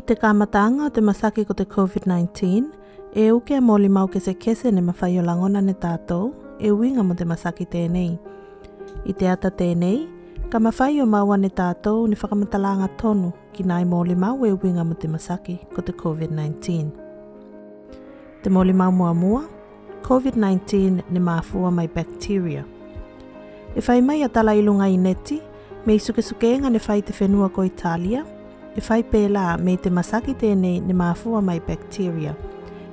te kamatanga o te masaki ko te COVID-19, e uke moli mau kese ne mawhai o langona ne tātou, e winga mo te masaki tēnei. I te ata tēnei, ka mawhai o maua ne tātou ni whakamatalanga tonu ki nai moli mau e winga mo te masaki ko te COVID-19. Te moli mau mua, COVID-19 ne maafua mai bacteria. E whai mai atala ilunga i neti, me i suke-sukeenga ne whai te whenua ko Italia, e whai pēlā me te masaki tēnei ne maafua mai bacteria,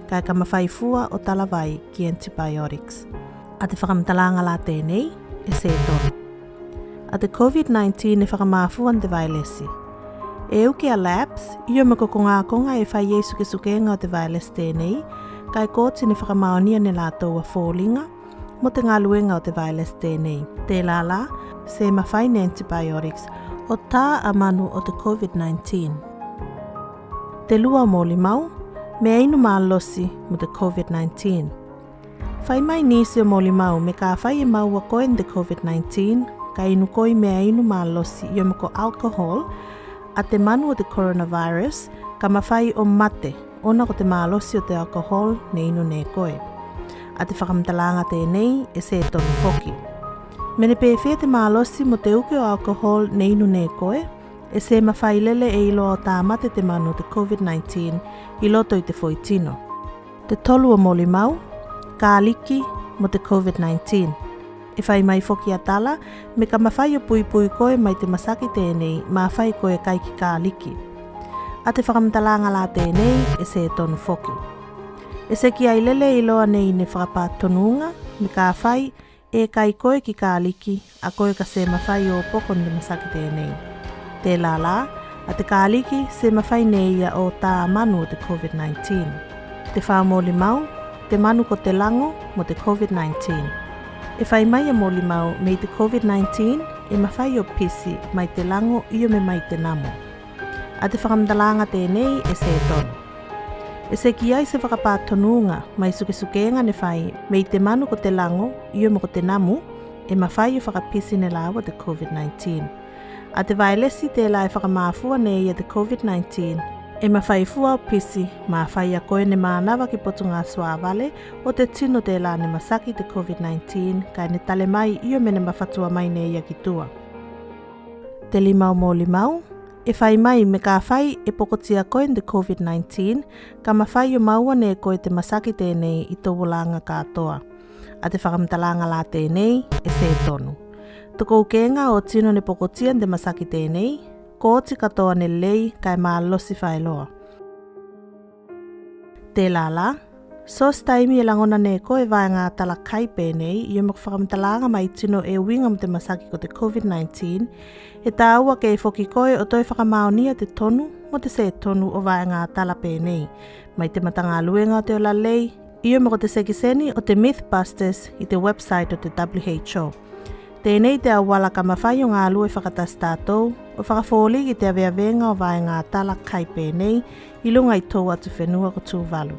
kai ka mawhai fua o talawai ki antibiotics. A te whakamatalanga la tēnei, e se tonu. A te COVID-19 e whakamaafuan te vailesi. E uke a labs, io me koko ngā konga e whai e suke-sukeenga o te vailesi tēnei, kai kōti ne whakamaonia ne lātou a fōlinga, mo te ngā luenga o te vailesi tēnei. Te lala, se mawhai ne antibiotics, o tā amanu o te COVID-19. Te lua mōli mau, me ainu mālosi mo te COVID-19. Whai mai nisi o mōli mau me ka whai e mau a koen te COVID-19, ka inu koi me ainu mālosi i o mako alcohol, a te manu o te coronavirus, ka mawhai o mate, ona ko te mālosi o te alcohol ne inu ne koe. A te whakamtalanga tēnei e se tonu foki. Mene pēwhia te mālosi mo te uke o alcohol ne inu ne koe, e se mawhai lele e ilo o tā mate te manu te COVID-19 i loto i te whoitino. Te tolu o moli mau, ka aliki mo te COVID-19. E whai mai foki atala, me ka mawhai o pui koe mai te masaki tēnei, ma whai koe kai ki ka aliki. A te whakamtalanga la tēnei e se tonu foki. E se ki ai lele i loa nei ne whakapātonunga, me ka whai e kai koe ki ka aliki, a koe ka se mawhai o pokon ne masaki tēnei. Te lala, a te ka aliki se mawhai nei ia o tā manu o te COVID-19. Te whaamoli mau, te manu ko te lango mo te COVID-19. E whai mai a moli mau me te COVID-19 e mawhai o pisi mai te lango i o me mai te namo. A te whakamdalanga tēnei e se tonu. E se ki ai se whakapātonunga mai suke-sukeenga ne whai me te manu ko te lango i o mo ko te namu e mawhai o whakapisi ne lawa te COVID-19. A te vailesi te lai whakamāfua ne ia te COVID-19 e mawhai fua o pisi ma whai a koe ne mānawa ki potu ngā suāwale o te tino te la ne masaki te COVID-19 kai ne tale mai i o mene mawhatua mai ne ia ki tua. Te limau mō limau, e whai mai me ka whai e pokotia koe te COVID-19 ka mawhai o maua ne koe te masaki tēnei i tō wolanga katoa. A te whakamtalanga la tēnei e se tonu. Tuko ukenga o tino ne pokotia te masaki tēnei, ko oti katoa ne lei kai maa losi whailoa. Te lala, sos taimi e langona ne koe vai ngā tala kai pēnei i o whakamtalanga mai tino e winga mo te masaki ko te COVID-19, e tā ua ke e whoki koe o toi whakamaonia te tonu mo te se tonu o vai ngā tala pēnei, mai te matanga luenga o te ola lei, i o te sekiseni o te Mythbusters i te website o te WHO. Tēnei te awala ka mawhai o ngā lue whakatas tātou, o whakafōli i te aweawenga o vai ngā tala kai pēnei, i lunga i tō atu whenua ko Tuvalu.